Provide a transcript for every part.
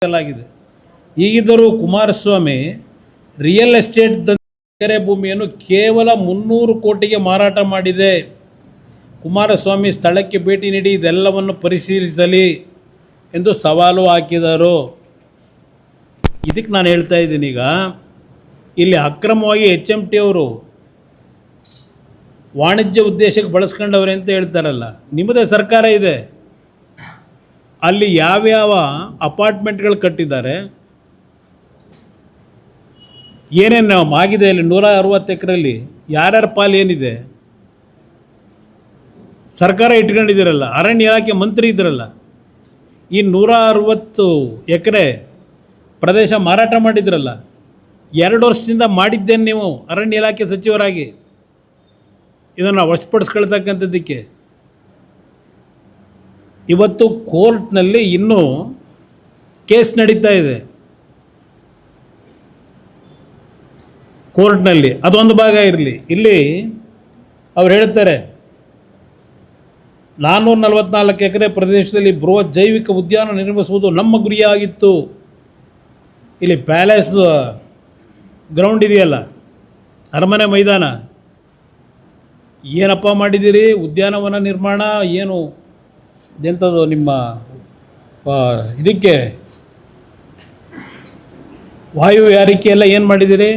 ಾಗಿದೆ. ಈಗಿದ್ದರೂ Kumaraswamy real estate ದಂಧೆ ಭೂಮಿಯನ್ನು ಕೇವಲ 300 ಕೋಟಿಗೆ ಮಾರಾಟ ಮಾಡಿದೆ. ಕುಮಾರಸ್ವಾಮಿ ಸ್ಥಳಕ್ಕೆ ಭೇಟಿ ನೀಡಿ ಇದೆಲ್ಲವನ್ನು ಪರಿಶೀಲಿಸಲಿ ಎಂದು ಸವಾಲು ಹಾಕಿದರು. ಇದಕ್ಕೆ ನಾನು ಹೇಳ್ತಾ ಇದ್ದೀನಿ, ಈಗ ಇಲ್ಲಿ ಅಕ್ರಮವಾಗಿ HMT ಅವರು ವಾಣಿಜ್ಯ ಉದ್ದೇಶಕ್ಕೆ ಬಳಸ್ಕೊಂಡವ್ರೆ ಅಂತ ಹೇಳ್ತಾರಲ್ಲ, ನಿಮ್ಮದೇ ಸರ್ಕಾರ ಇದೆ, ಅಲ್ಲಿ ಯಾವ್ಯಾವ ಅಪಾರ್ಟ್ಮೆಂಟ್ಗಳು ಕಟ್ಟಿದ್ದಾರೆ, ಏನೇನು ಆಗಿದೆ, ಅಲ್ಲಿ 160 ಎಕರೆಯಲ್ಲಿ ಯಾರ್ಯಾರ ಪಾಲು ಏನಿದೆ, ಸರ್ಕಾರ ಇಟ್ಕೊಂಡಿದ್ದೀರಲ್ಲ, ಅರಣ್ಯ ಇಲಾಖೆ ಮಂತ್ರಿ ಇದ್ರಲ್ಲ, ಈ 160 ಎಕರೆ ಪ್ರದೇಶ ಮಾರಾಟ ಮಾಡಿದ್ರಲ್ಲ, 2 ವರ್ಷದಿಂದ ಮಾಡಿದ್ದೇನೆ ನೀವು ಅರಣ್ಯ ಇಲಾಖೆ ಸಚಿವರಾಗಿ. ಇದನ್ನು ವಶಪಡಿಸ್ಕೊಳ್ತಕ್ಕಂಥದ್ದಕ್ಕೆ ಇವತ್ತು ಕೋರ್ಟ್ನಲ್ಲಿ ಇನ್ನೂ ಕೇಸ್ ನಡೀತಾ ಇದೆ. ಕೋರ್ಟ್ನಲ್ಲಿ ಅದೊಂದು ಭಾಗ ಇರಲಿ. ಇಲ್ಲಿ ಅವ್ರು ಹೇಳ್ತಾರೆ 444 ಎಕರೆ ಪ್ರದೇಶದಲ್ಲಿ ಬೃಹತ್ ಜೈವಿಕ ಉದ್ಯಾನ ನಿರ್ಮಿಸುವುದು ನಮ್ಮ ಗುರಿಯಾಗಿತ್ತು. ಇಲ್ಲಿ ಪ್ಯಾಲೇಸ್ ಗ್ರೌಂಡ್ ಇದೆಯಲ್ಲ, ಅರಮನೆ ಮೈದಾನ, ಏನಪ್ಪ ಮಾಡಿದ್ದೀರಿ? ಉದ್ಯಾನವನ ನಿರ್ಮಾಣ ಏನು ಎಂಥದ್ದು ನಿಮ್ಮ ಇದಕ್ಕೆ ವಾಯು ಯಾರಿಕೆ ಎಲ್ಲ ಏನು ಮಾಡಿದ್ದೀರಿ?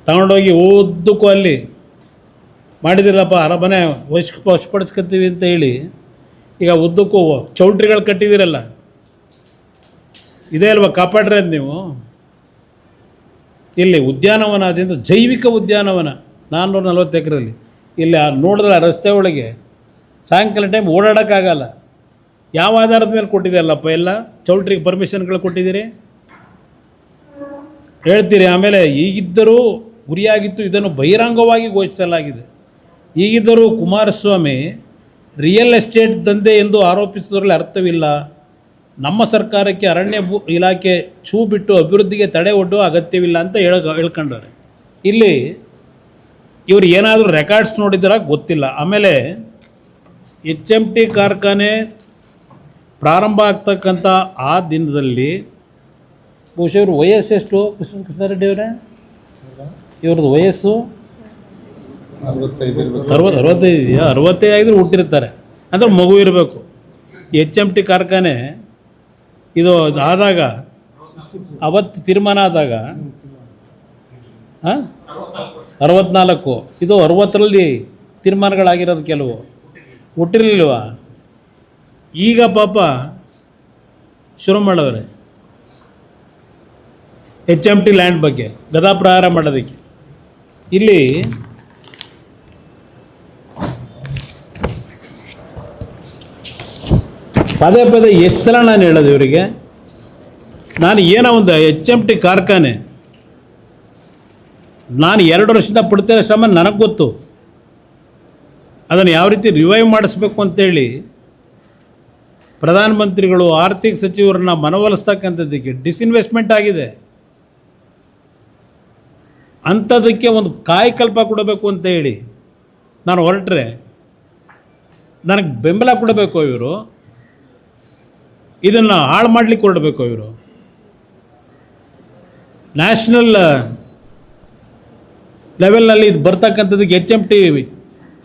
ತಗೊಂಡೋಗಿ ಉದ್ದಕ್ಕೂ ಅಲ್ಲಿ ಮಾಡಿದಿರಲ್ಲಪ್ಪ, ಅರಮನೆ ವಶಪಡಿಸ್ಕೊತೀವಿ ಅಂತ ಹೇಳಿ ಈಗ ಉದ್ದಕ್ಕೂ ಚೌಲ್ಟ್ರಿಗಳು ಕಟ್ಟಿದ್ದೀರಲ್ಲ, ಇದೇ ಅಲ್ವಾ ಕಾಪಾಡ್ರೆ ನೀವು? ಇಲ್ಲಿ ಉದ್ಯಾನವನ ಅದರಿಂದ ಜೈವಿಕ ಉದ್ಯಾನವನ 440 ಎಕರೆಯಲ್ಲಿ. ಇಲ್ಲಿ ನೋಡಿದ್ರೆ ರಸ್ತೆ ಒಳಗೆ ಸಾಯಂಕಾಲ ಟೈಮ್ ಓಡಾಡೋಕ್ಕಾಗಲ್ಲ. ಯಾವ ಆಧಾರದ ಮೇಲೆ ಕೊಟ್ಟಿದ್ದೀರಲ್ಲಪ್ಪ? ಎಲ್ಲ ಚೌಲ್ಟ್ರಿಗೆ ಪರ್ಮಿಷನ್ಗಳು ಕೊಟ್ಟಿದ್ದೀರಿ ಹೇಳ್ತೀರಿ. ಆಮೇಲೆ ಈಗಿದ್ದರೂ ಗುರಿಯಾಗಿತ್ತು, ಇದನ್ನು ಬಹಿರಂಗವಾಗಿ ಘೋಷಿಸಲಾಗಿದೆ. ಈಗಿದ್ದರೂ ಕುಮಾರಸ್ವಾಮಿ ರಿಯಲ್ ಎಸ್ಟೇಟ್ ದಂಧೆ ಎಂದು ಆರೋಪಿಸುವುದರಲ್ಲಿ ಅರ್ಥವಿಲ್ಲ. ನಮ್ಮ ಸರ್ಕಾರಕ್ಕೆ ಅರಣ್ಯ ಇಲಾಖೆ ಛೂ ಬಿಟ್ಟು ಅಭಿವೃದ್ಧಿಗೆ ತಡೆ ಒಡ್ಡುವ ಅಗತ್ಯವಿಲ್ಲ ಅಂತ ಹೇಳ್ಕೊಂಡವ್ರೆ. ಇಲ್ಲಿ ಇವರು ಏನಾದರೂ ರೆಕಾರ್ಡ್ಸ್ ನೋಡಿದಾರ ಗೊತ್ತಿಲ್ಲ. ಆಮೇಲೆ HMT ಕಾರ್ಖಾನೆ ಪ್ರಾರಂಭ ಆಗ್ತಕ್ಕಂಥ ಆ ದಿನದಲ್ಲಿ ಬಹುಶಃ ಇವ್ರ ವಯಸ್ಸು ಎಷ್ಟು? ಕೃಷ್ಣರೆಡ್ಡಿ ಅವರೇ, ಇವ್ರದ್ದು ವಯಸ್ಸು 65 ಇದೆಯಾ? 65 ಆಗಿದ್ರೆ ಹುಟ್ಟಿರ್ತಾರೆ, ಅಂದರೆ ಮಗು ಇರಬೇಕು. HMT ಕಾರ್ಖಾನೆ ಇದು ಆದಾಗ, ಅವತ್ತು ತೀರ್ಮಾನ ಆದಾಗ 64, ಇದು 60ರಲ್ಲಿ ತೀರ್ಮಾನಗಳಾಗಿರೋದು, ಕೆಲವು ಹುಟ್ಟಿರಲಿಲ್ವ. ಈಗ ಪಾಪ ಶುರು ಮಾಡವ್ರೆ HMT ಲ್ಯಾಂಡ್ ಬಗ್ಗೆ ಗದಾಪ್ರಹಾರ ಮಾಡೋದಕ್ಕೆ. ಇಲ್ಲಿ ಪದೇ ಪದೇ ಎಷ್ಟು ಸಲ ನಾನು ಹೇಳೋದು ಇವರಿಗೆ, ನಾನು ಏನೋ ಒಂದು HMT ಕಾರ್ಖಾನೆ ನಾನು 2 ವರ್ಷದಿಂದ ಪಡ್ತಿರೋ ಶ್ರಮ ನನಗೆ ಗೊತ್ತು. ಅದನ್ನು ಯಾವ ರೀತಿ ರಿವೈವ್ ಮಾಡಿಸ್ಬೇಕು ಅಂತೇಳಿ ಪ್ರಧಾನಮಂತ್ರಿಗಳು, ಆರ್ಥಿಕ ಸಚಿವರನ್ನ ಮನವೊಲಿಸ್ತಕ್ಕಂಥದ್ದಕ್ಕೆ ಡಿಸ್ಇನ್ವೆಸ್ಟ್ಮೆಂಟ್ ಆಗಿದೆ. ಅಂಥದಕ್ಕೆ ಒಂದು ಕಾಯಕಲ್ಪ ಕೊಡಬೇಕು ಅಂತ ಹೇಳಿ ನಾನು ಹೊರಟ್ರೆ ನನಗೆ ಬೆಂಬಲ ಕೊಡಬೇಕು ಇವರು, ಇದನ್ನು ಹಾಳು ಮಾಡಲಿಕ್ಕೆ ಹೊರಡಬೇಕು ಇವರು. ನ್ಯಾಷನಲ್ ಲೆವೆಲ್ನಲ್ಲಿ ಇದು ಬರ್ತಕ್ಕಂಥದ್ದಕ್ಕೆ HMT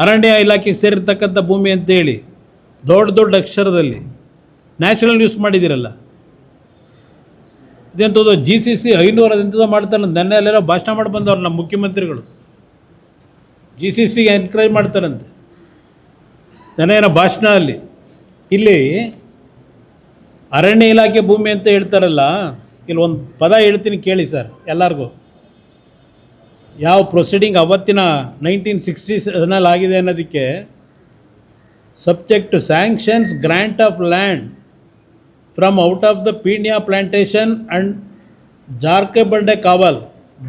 ಅರಣ್ಯ ಇಲಾಖೆಗೆ ಸೇರಿರ್ತಕ್ಕಂಥ ಭೂಮಿ ಅಂತೇಳಿ ದೊಡ್ಡ ದೊಡ್ಡ ಅಕ್ಷರದಲ್ಲಿ ನ್ಯಾಷನಲ್ ನ್ಯೂಸ್ ಮಾಡಿದ್ದೀರಲ್ಲ. ಇದೆಂಥದ್ದು GCC 500 ಮಾಡ್ತಾರೆ. ನೆನ್ನೆ ಅಲ್ಲೆಲ್ಲ ಭಾಷಣ ಮಾಡಿ ಬಂದವ್ರು ನಮ್ಮ ಮುಖ್ಯಮಂತ್ರಿಗಳು. GCCಗೆ ಎನ್ಕರೇಜ್ ಮಾಡ್ತಾರಂತೆ ನೆನ್ನೆನ ಭಾಷಣ ಅಲ್ಲಿ. ಇಲ್ಲಿ ಅರಣ್ಯ ಇಲಾಖೆ ಭೂಮಿ ಅಂತ ಹೇಳ್ತಾರಲ್ಲ, ಇಲ್ಲಿ ಒಂದು ಪದ ಹೇಳ್ತೀನಿ ಕೇಳಿ ಸರ್ ಎಲ್ಲರಿಗೂ. ಯಾವ ಪ್ರೊಸೀಡಿಂಗ್ ಅವತ್ತಿನ 1960 ಆಗಿದೆ ಅನ್ನೋದಕ್ಕೆ, subject to sanctions grant of land from out of the Peenya plantation and Jarkabande Kaval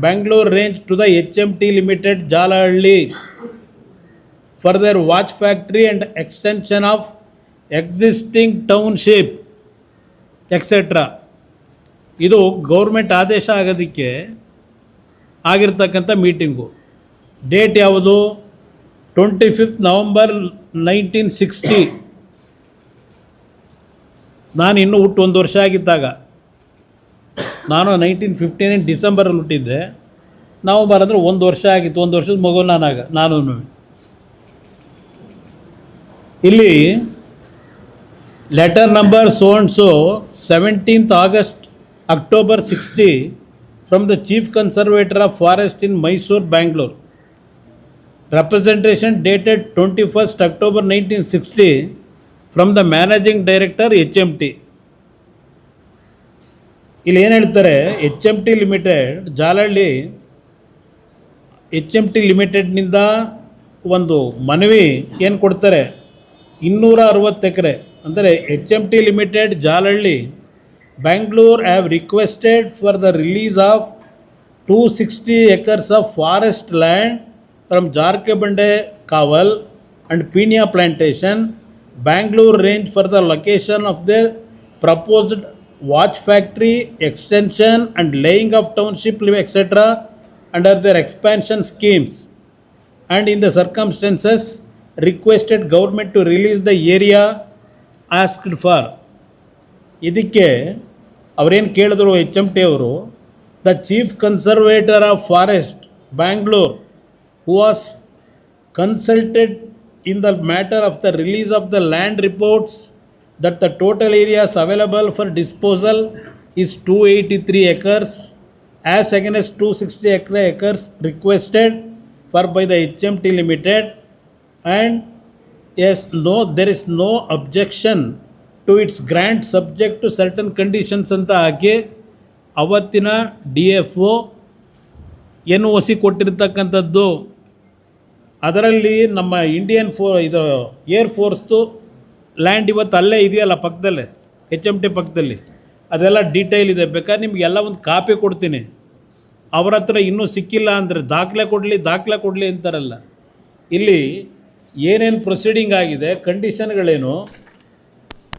Bengaluru range to the HMT limited Jalahalli for their watch factory and extension of existing township etcetera. ಇದು ಗೌರ್ಮೆಂಟ್ ಆದೇಶ ಆಗೋದಕ್ಕೆ ಆಗಿರ್ತಕ್ಕಂಥ ಮೀಟಿಂಗು. ಡೇಟ್ ಯಾವುದು? 25 November 1960. ನಾನು ಇನ್ನೂ ಹುಟ್ಟು 1 ವರ್ಷ ಆಗಿದ್ದಾಗ ನಾನು 1959 ಡಿಸೆಂಬರಲ್ಲಿ ಹುಟ್ಟಿದ್ದೆ. ನವಂಬರ್ ಅಂದರೆ 1 ವರ್ಷ ಆಗಿತ್ತು, 1 ವರ್ಷದ ಮಗು ನಾನು. ಇಲ್ಲಿ letter number so and so 17th August October 60 from the Chief Conservator of Forest in Mysore, Bangalore. Representation dated 21st October 1960 from the Managing Director HMT. ಇಲ್ಲಿ ಏನು ಹೇಳ್ತಾರೆ, HMT ಲಿಮಿಟೆಡ್ ಜಾಲಹಳ್ಳಿ HMT ಲಿಮಿಟೆಡ್ನಿಂದ ಒಂದು ಮನವಿ ಏನು ಕೊಡ್ತಾರೆ, 260 ಎಕರೆ ಅಂದರೆ HMT limited Jalahalli Bangalore have requested for the release of 260 acres of forest land from Jarkebande Kaval and Pinia Plantation, Bangalore range for the location of their proposed watch factory extension and laying of township etc. under their expansion schemes, and in the circumstances requested government to release the area asked for. ಇದಕ್ಕೆ ಅವರೇನು ಕೇಳಿದ್ರು HMT ಅವರು, the chief conservator of forest Bangalore who was consulted in the matter of the release of the land reports that the total areas available for disposal is 283 acres as against 260 acres requested for by the HMT Limited, and yes, no, there is no objection to its grant subject to certain conditions ಅಂತ ಹಾಕಿ ಅವತ್ತಿನ DFO NOC ಕೊಟ್ಟಿರ್ತಕ್ಕಂಥದ್ದು. ಅದರಲ್ಲಿ ನಮ್ಮ Indian ಇದು air ಫೋರ್ಸ್ದು land ಇವತ್ತು ಅಲ್ಲೇ ಇದೆಯಲ್ಲ ಪಕ್ಕದಲ್ಲೇ, HMT ಪಕ್ಕದಲ್ಲಿ, ಅದೆಲ್ಲ ಡೀಟೇಲ್ ಇದೆ. ಬೇಕಾದ್ರೆ ನಿಮಗೆಲ್ಲ ಒಂದು ಕಾಪಿ ಕೊಡ್ತೀನಿ. ಅವ್ರ ಹತ್ರ ಇನ್ನೂ ಸಿಕ್ಕಿಲ್ಲ ಅಂದರೆ ದಾಖಲೆ ಕೊಡಲಿ ಅಂತಾರಲ್ಲ. ಇಲ್ಲಿ ಏನೇನು ಪ್ರೊಸೀಡಿಂಗ್ ಆಗಿದೆ, ಕಂಡೀಷನ್ಗಳೇನು,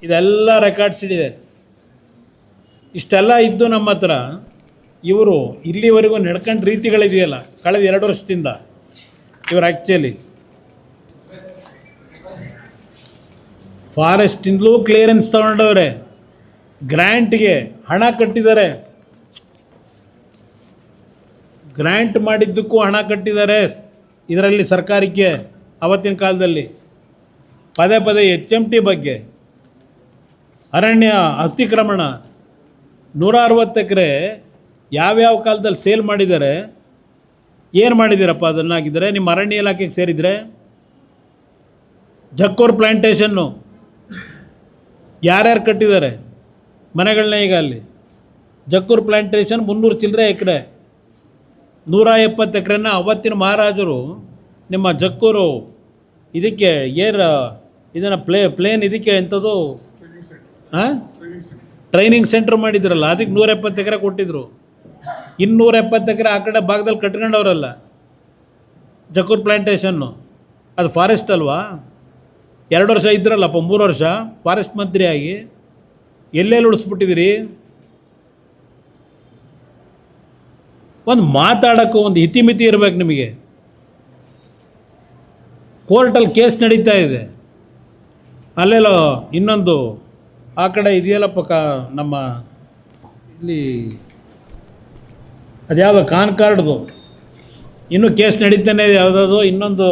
ಇದೆಲ್ಲ ರೆಕಾರ್ಡ್ಸ್ ಇದೆ. ಇಷ್ಟೆಲ್ಲ ಇದ್ದು ನಮ್ಮ ಹತ್ರ ಇವರು ಇಲ್ಲಿವರೆಗೂ ನಡ್ಕೊಂಡು ರೀತಿಗಳಿದೆಯಲ್ಲ ಕಳೆದ 2 ವರ್ಷದಿಂದ, ಇವರು ಆ್ಯಕ್ಚುಲಿ ಫಾರೆಸ್ಟಿಂದಲೂ ಕ್ಲಿಯರೆನ್ಸ್ ತೊಗೊಂಡವ್ರೆ, ಗ್ರ್ಯಾಂಟ್ಗೆ ಹಣ ಕಟ್ಟಿದ್ದಾರೆ, ಗ್ರ್ಯಾಂಟ್ ಮಾಡಿದ್ದಕ್ಕೂ ಹಣ ಕಟ್ಟಿದ್ದಾರೆ ಇದರಲ್ಲಿ ಸರ್ಕಾರಕ್ಕೆ. ಆವತ್ತಿನ ಕಾಲದಲ್ಲಿ ಪದೇ HMT ಬಗ್ಗೆ ಅರಣ್ಯ ಅತಿಕ್ರಮಣ 160 ಎಕರೆ ಯಾವ್ಯಾವ ಕಾಲದಲ್ಲಿ ಸೇಲ್ ಮಾಡಿದ್ದಾರೆ, ಏನು ಮಾಡಿದ್ದೀರಪ್ಪ ಅದನ್ನಾಗಿದ್ದರೆ ನಿಮ್ಮ ಅರಣ್ಯ ಇಲಾಖೆಗೆ ಸೇರಿದರೆ. ಜಕ್ಕೂರ್ ಪ್ಲ್ಯಾಂಟೇಷನ್ನು ಯಾರ್ಯಾರು ಕಟ್ಟಿದ್ದಾರೆ ಮನೆಗಳನ್ನ, ಈಗ ಅಲ್ಲಿ ಜಕ್ಕೂರ್ ಪ್ಲ್ಯಾಂಟೇಷನ್ 300 ಚಿಲ್ಲರೆ ಎಕರೆ, 170 ಎಕರೆನ ಅವತ್ತಿನ ಮಹಾರಾಜರು ನಿಮ್ಮ ಜಕ್ಕೂರು ಇದಕ್ಕೆ ಇದನ್ನು ಪ್ಲೇನ್ ಇದಕ್ಕೆ ಎಂಥದ್ದು ಟ್ರೈನಿಂಗ್ ಸೆಂಟ್ರ್ ಮಾಡಿದ್ರಲ್ಲ, ಅದಕ್ಕೆ 170 ಎಕರೆ ಕೊಟ್ಟಿದ್ರು. 270 ಎಕರೆ ಆ ಕಡೆ ಭಾಗದಲ್ಲಿ ಕಟ್ಕೊಂಡವ್ರಲ್ಲ ಜಕ್ಕೂರ್ ಪ್ಲ್ಯಾಂಟೇಷನ್ನು. ಅದು ಫಾರೆಸ್ಟ್ ಅಲ್ವಾ? 2 ವರ್ಷ ಇದ್ರಲ್ಲಪ್ಪ, 3 ವರ್ಷ ಫಾರೆಸ್ಟ್ ಮಂತ್ರಿಯಾಗಿ ಎಲ್ಲೆಲ್ಲಿ ಉಳಿಸ್ಬಿಟ್ಟಿದ್ದೀರಿ? ಒಂದು ಮಾತಾಡೋಕ್ಕೂ ಒಂದು ಇತಿಮಿತಿ ಇರಬೇಕು ನಿಮಗೆ. ಕೋರ್ಟಲ್ಲಿ ಕೇಸ್ ನಡೀತಾ ಇದೆ, ಅಲ್ಲೆಲ್ಲೋ ಇನ್ನೊಂದು ಆ ಕಡೆ ಇದೆಯಲ್ಲಪ್ಪ ನಮ್ಮ ಇಲ್ಲಿ ಅದ್ಯಾವುದೋ ಕಾನ್ಕಾರ್ಡ್ದು ಇನ್ನೂ ಕೇಸ್ ನಡೀತಾನೆ ಇದೆ. ಯಾವುದಾದ್ರು ಇನ್ನೊಂದು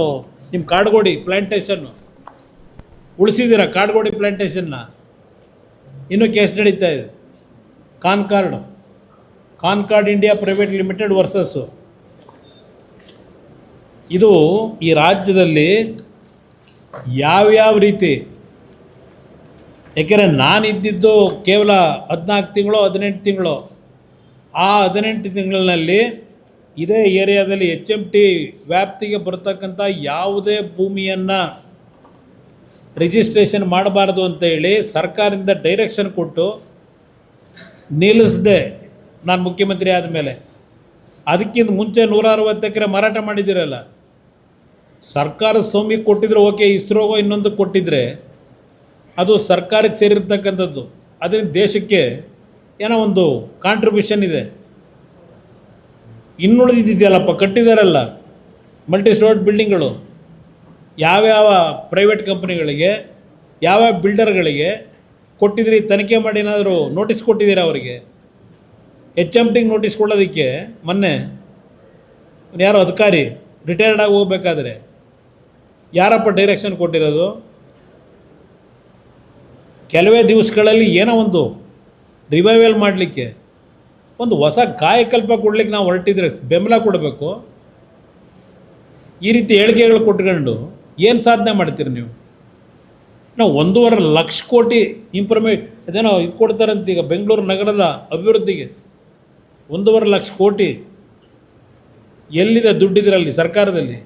ನಿಮ್ಮ ಕಾಡ್ಗೋಡಿ ಪ್ಲ್ಯಾಂಟೇಷನ್ನು ಉಳಿಸಿದ್ದೀರ, ಕಾಡ್ಗೋಡಿ ಪ್ಲ್ಯಾಂಟೇಷನ್ನ ಇನ್ನೂ ಕೇಸ್ ನಡೀತಾ ಇದೆ. Concord India private limited versus. ಇದು ಈ ರಾಜ್ಯದಲ್ಲಿ ಯಾವ್ಯಾವ ರೀತಿ, ಯಾಕೆಂದರೆ ನಾನಿದ್ದಿದ್ದು ಕೇವಲ 14 ತಿಂಗಳು 18 ತಿಂಗಳು. ಆ 18 ತಿಂಗಳಿನಲ್ಲಿ ಇದೇ ಏರಿಯಾದಲ್ಲಿ HMT ವ್ಯಾಪ್ತಿಗೆ ಬರ್ತಕ್ಕಂಥ ಯಾವುದೇ ಭೂಮಿಯನ್ನು ರಿಜಿಸ್ಟ್ರೇಷನ್ ಮಾಡಬಾರ್ದು ಅಂತೇಳಿ ಸರ್ಕಾರದಿಂದ ಡೈರೆಕ್ಷನ್ ಕೊಟ್ಟು ನಿಲ್ಲಿಸಿದೆ ನಾನು ಮುಖ್ಯಮಂತ್ರಿ ಆದಮೇಲೆ. ಅದಕ್ಕಿಂತ ಮುಂಚೆ 160 ಎಕರೆ ಮಾರಾಟ ಮಾಡಿದ್ದೀರಲ್ಲ, ಸರ್ಕಾರದ ಸ್ವಾಮಿಗೆ ಕೊಟ್ಟಿದ್ರೆ ಓಕೆ, ಇಸ್ರೋಗೋ ಇನ್ನೊಂದು ಕೊಟ್ಟಿದ್ರೆ ಅದು ಸರ್ಕಾರಕ್ಕೆ ಸೇರಿರ್ತಕ್ಕಂಥದ್ದು. ಅದರಿಂದ ದೇಶಕ್ಕೆ ಏನೋ ಒಂದು ಕಾಂಟ್ರಿಬ್ಯೂಷನ್ ಇದೆ. ಇನ್ನುಳಿದಿದೆಯಲ್ಲಪ್ಪ ಕಟ್ಟಿದಾರಲ್ಲ ಮಲ್ಟಿ ಸ್ಟೋರ್ಡ್ ಬಿಲ್ಡಿಂಗ್ಗಳು, ಯಾವ್ಯಾವ ಪ್ರೈವೇಟ್ ಕಂಪ್ನಿಗಳಿಗೆ, ಯಾವ್ಯಾವ ಬಿಲ್ಡರ್ಗಳಿಗೆ ಕೊಟ್ಟಿದ್ರಿ, ತನಿಖೆ ಮಾಡಿ ಏನಾದರೂ ನೋಟಿಸ್ ಕೊಟ್ಟಿದ್ದೀರಾ ಅವರಿಗೆ? ಎಚ್ ಎಮ್ ಟಿಗೆ ನೋಟಿಸ್ ಕೊಡೋದಕ್ಕೆ ಮೊನ್ನೆ ಯಾರೋ ಅಧಿಕಾರಿ ರಿಟೈರ್ಡ್ ಆಗಿ ಹೋಗ್ಬೇಕಾದ್ರೆ ಯಾರಪ್ಪ ಡೈರೆಕ್ಷನ್ ಕೊಟ್ಟಿರೋದು? ಕೆಲವೇ ದಿವಸಗಳಲ್ಲಿ ಏನೋ ಒಂದು ರಿವೈವಲ್ ಮಾಡಲಿಕ್ಕೆ, ಒಂದು ಹೊಸ ಕಾಯಕಲ್ಪ ಕೊಡ್ಲಿಕ್ಕೆ ನಾವು ಹೊರಟಿದ್ರೆ ಬೆಂಬಲ ಕೊಡಬೇಕು. ಈ ರೀತಿ ಹೇಳಿಕೆಗಳು ಕೊಟ್ಕೊಂಡು ಏನು ಸಾಧನೆ ಮಾಡ್ತೀರಿ ನೀವು? ನಾವು 1.5 ಲಕ್ಷ ಕೋಟಿ ಅದೇನೋ ಇದು ಕೊಡ್ತಾರಂತ ಈಗ ಬೆಂಗಳೂರು ನಗರದ ಅಭಿವೃದ್ಧಿಗೆ 1.5 ಲಕ್ಷ ಕೋಟಿ. ಎಲ್ಲಿದೆ ದುಡ್ಡಿದ್ರಲ್ಲಿ ಸರ್ಕಾರದಲ್ಲಿ?